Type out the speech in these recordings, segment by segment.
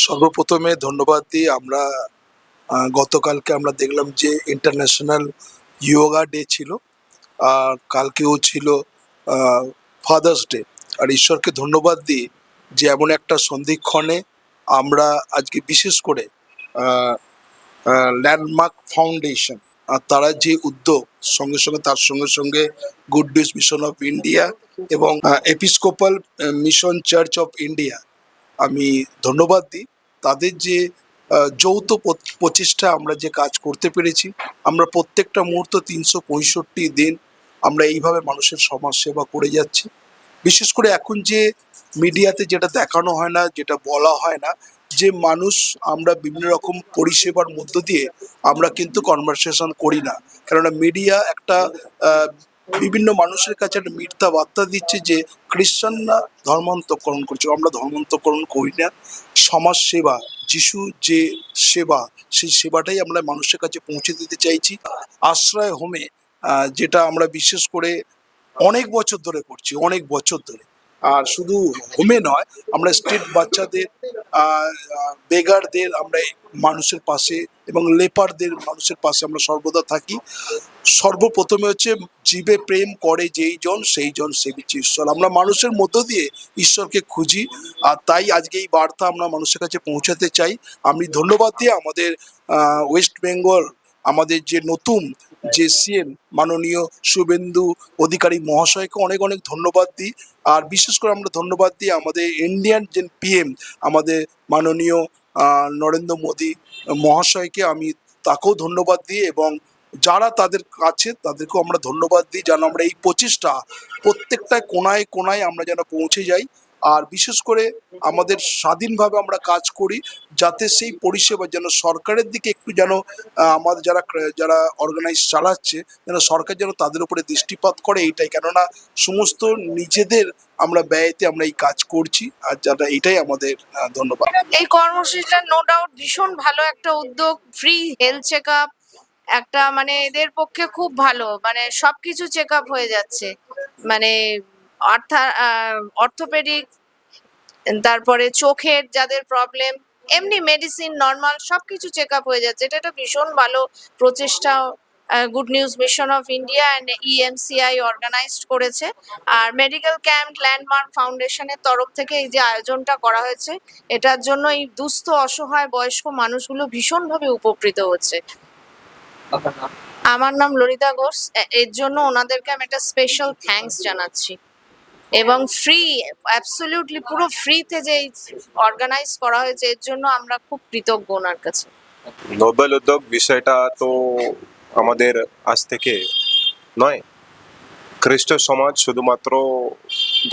সর্বপ্রথমে ধন্যবাদ দিই আমরা গতকালকে আমরা দেখলাম যে ইন্টারন্যাশনাল যোগা ডে ছিল। আর কালকেও ছিল ফাদার্স ডে। আর ঈশ্বরকে ধন্যবাদ দিই যে এমন একটা সন্ধিক্ষণে আমরা আজকে বিশেষ করে ল্যান্ডমার্ক ফাউন্ডেশন আর তারা যে উদ্যোগ সঙ্গে সঙ্গে তার সঙ্গে সঙ্গে good news mission of India এবং episcopal mission church of India আমি ধন্যবাদ দিই। তাদের যে যৌথ প্রচেষ্টা আমরা যে কাজ করতে পেরেছি, আমরা প্রত্যেকটা মুহূর্ত ৩৬৫ দিন আমরা এইভাবে মানুষের সমাজ সেবা করে যাচ্ছি। বিশেষ করে এখন যে মিডিয়াতে যেটা দেখানো হয় না, যেটা বলা হয় না, যে মানুষ আমরা বিভিন্ন রকম পরিষেবার মধ্য দিয়ে আমরা কিন্তু কনভারসেশন করি না। কেননা মিডিয়া একটা বিভিন্ন মানুষের কাছে একটা মিথ্যা বার্তা দিচ্ছে যে খ্রিস্টানরা ধর্মান্তকরণ করছে। আমরা ধর্মান্তকরণ করি না। সমাজ সেবা, যিশু যে সেবা, সেই সেবাটাই আমরা মানুষের কাছে পৌঁছে দিতে চাইছি। আশ্রয় হোমে যেটা আমরা বিশেষ করে অনেক বছর ধরে করছি, অনেক বছর ধরে। আর শুধু হোমে নয়, আমরা স্ট্রিট বাচ্চাদের, বেগারদের আমরা মানুষের পাশে এবং লেপারদের মানুষের পাশে আমরা সর্বদা থাকি। সর্বপ্রথমে হচ্ছে জীবে প্রেম করে যেই জন সেই জন সেবিছে ঈশ্বর। আমরা মানুষের মধ্য দিয়ে ঈশ্বরকে খুঁজি। আর তাই আজকে এই বার্তা আমরা মানুষের কাছে পৌঁছাতে চাই। আমি ধন্যবাদ দিয়ে আমাদের ওয়েস্ট বেঙ্গল, আমাদের যে নতুন যে সিএম মাননীয় শুভেন্দু অধিকারী মহাশয়কে অনেক অনেক ধন্যবাদ দিই। আর বিশেষ করে আমরা ধন্যবাদ দিই আমাদের ইন্ডিয়ান যে পিএম, আমাদের মাননীয় নরেন্দ্র মোদী মহাশয়কে, আমি তাকেও ধন্যবাদ দিই। এবং যারা তাদের কাছে তাদেরকেও আমরা ধন্যবাদ দিই, যেন আমরা এই প্রচেষ্টা প্রত্যেকটা কোনায় কোনায় আমরা যেন পৌঁছে যাই। আর বিশেষ করে আমাদের স্বাধীনভাবে আমরা কাজ করি, যাতে সেই পরিষেবা যেন সরকারের দিকে একটু যেন আমাদের যারা যারা অর্গানাইজ চালাচ্ছে, যেন সরকার যেন তাদের উপরে দৃষ্টিপাত করে, এইটাই। কেননা সমস্ত নিজেদের আমরা ব্যয়তে আমরা এই কাজ করছি। আর যারা এটাই আমাদের ধন্যবাদ। এই কর্মসূচিটা নো ডাউট ভীষণ ভালো একটা উদ্যোগ। ফ্রি হেলথ চেক আপ একটা, মানে এদের পক্ষে খুব ভালো, মানে সবকিছু চেক আপ হয়ে যাচ্ছে, মানে অর্থোপেডিক, তারপরে চোখের যাদের প্রবলেম, এমনি মেডিসিন নর্মাল সবকিছু চেক আপ হয়ে যাচ্ছে। এটা একটা ভীষণ ভালো প্রচেষ্টা good news mission of India and EMCI organised করেছে। আর মেডিকেল ক্যাম্প ল্যান্ডমার্ক ফাউন্ডেশনের তরফ থেকে এই যে আয়োজনটা করা হয়েছে, এটার জন্য এই দুস্থ অসহায় বয়স্ক মানুষগুলো ভীষণভাবে উপকৃত হচ্ছে। আমার নাম ললিতা ঘোষ। এর জন্য ওনাদেরকে আমি একটা স্পেশাল থ্যাঙ্কস জানাচ্ছি। এবং ফ্রি, অ্যাবসলিউটলি পুরো ফ্রিতে যে অর্গানাইজ করা হয়েছে, এর জন্য আমরা খুব কৃতজ্ঞ ওনার কাছে। নোবেল উদ্যোগ বিষয়টা তো আমাদের আজ থেকে নয়। খ্রিস্ট সমাজ শুধুমাত্র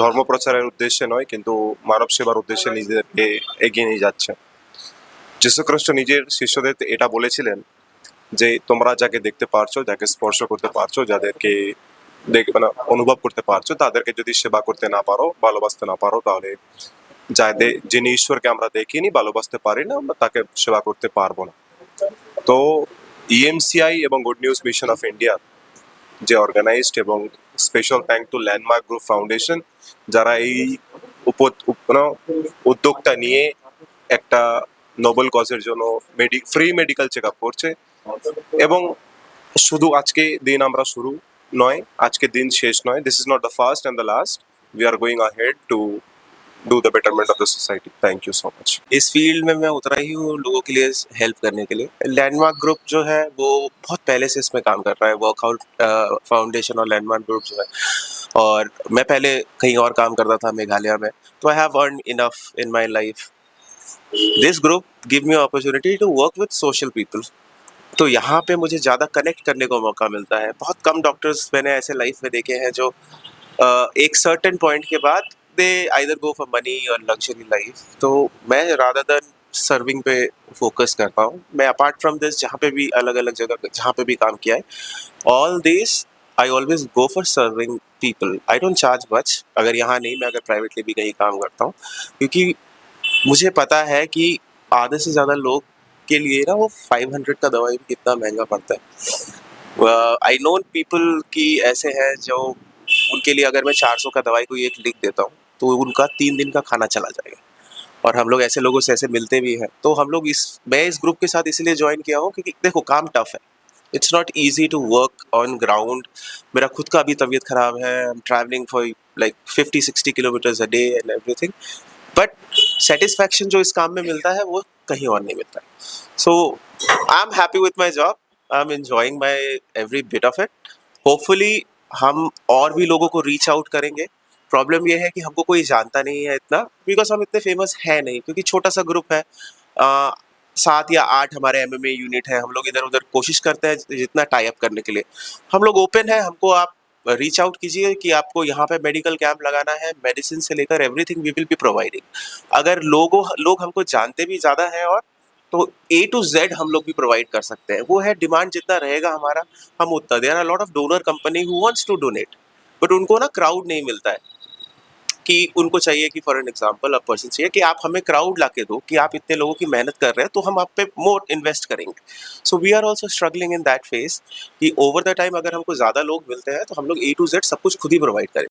ধর্ম প্রচারের উদ্দেশ্যে নয়, কিন্তু মানব সেবার উদ্দেশ্যে নিজেদেরকে এগিয়ে নিয়ে যাচ্ছে। যীশু খ্রিস্ট নিজের শিষ্যদের এটা বলেছিলেন যে তোমরা যাকে দেখতে পারছো, যাকে স্পর্শ করতে পারছো, যাদেরকে মানে অনুভব করতে পারছো, তাদেরকে যদি সেবা করতে না পারো, ভালোবাসতে না পারো, তাহলে যিনি ঈশ্বরকে আমরা দেখিনি, ভালোবাসতে পারি না, আমরা তাকে সেবা করতে পারবো না। তো ইএমসিআই এবং Good news mission of India যে অর্গানাইজড, এবং special thank to Landmark Group Foundation, যারা এই উদ্যোগটা নিয়ে একটা নোবেল কজের জন্য ফ্রি মেডিকেল চেক আপ করছে। এবং শুধু আজকে দিন আমরা শুরু নয়, আজকে দিন শেষ নয়। This is not the first and the last. We are going ahead to do the betterment of the society. Thank you so much. इस फील्ड में मैं उतरा ही हूँ लोगों के लिए हेल्प करने के लिए। लैंडमार्क ग्रुप जो है वो बहुत पहले से इसमें काम कर रहा है, वर्कआउट फाउंडेशन और लैंडमार्क ग्रुप जो है। और मैं पहले कहीं और काम करता था मेघालय में, तो I have earn enough in my life. This group give me opportunity to work with social people. तो यहाँ पे मुझे ज़्यादा कनेक्ट करने को मौका मिलता है। बहुत कम डॉक्टर्स मैंने ऐसे लाइफ में देखे हैं जो एक सर्टेन पॉइंट के बाद दे आइदर गो फॉर मनी और लग्जरी लाइफ। तो मैं रादर देन सर्विंग पे फोकस करता हूँ। मैं अपार्ट फ्रॉम दिस जहाँ पे भी अलग अलग जगह जहाँ पे भी काम किया है, all this I always go for serving people. I don't charge much. अगर यहाँ नहीं, मैं अगर प्राइवेटली भी कहीं काम करता हूँ, क्योंकि मुझे पता है कि आधे से ज़्यादा लोग के लिए ना वो 500 का दवाई भी कितना महंगा पड़ता है। आई नो पीपल की ऐसे हैं जो उनके लिए अगर मैं 400 का दवाई कोई एक लिख देता हूँ तो उनका 3 दिन का खाना चला जाएगा। और हम लोग ऐसे लोगों से ऐसे मिलते भी हैं, तो हम लोग मैं इस ग्रुप के साथ इसलिए ज्वाइन किया हूँ क्योंकि देखो काम टफ है, it's not easy to work on ground. मेरा खुद का भी तबीयत खराब है, I am travelling for like 50-60 kilometres a day and everything, but satisfaction जो इस काम में मिलता है वो कहीं और नहीं मिलता है। So I am happy with my job, I am enjoying my every bit of it. Hopefully हम और भी लोगों को रीच आउट करेंगे। प्रॉब्लम ये है कि हमको कोई जानता नहीं है इतना, बिकॉज हम इतने फेमस है नहीं, क्योंकि छोटा सा ग्रुप है, 7 या 8 हमारे MMA यूनिट है। हम लोग इधर उधर कोशिश करते हैं जितना टाई अप करने के लिए। हम लोग ओपन है, हमको आप रीच आउट कीजिए कि आपको यहाँ पे मेडिकल कैंप लगाना है, मेडिसिन से लेकर everything we will be providing. अगर लोग हमको जानते भी ज़्यादा हैं और तो A to Z हम लोग भी प्रोवाइड कर सकते हैं। वो है डिमांड जितना रहेगा हमारा हम उतना। There are lot of donor company who wants to donate, but उनको ना क्राउड नहीं मिलता है कि उनको चाहिए कि for an example a person चाहिए कि आप हमें क्राउड ला के दो कि आप इतने लोगों की मेहनत कर रहे हैं तो हम आप पे मोर इन्वेस्ट करेंगे। So we are also struggling in that phase कि ओवर द टाइम अगर हमको ज़्यादा लोग मिलते हैं तो हम लोग A to Z सब कुछ खुद ही प्रोवाइड करें।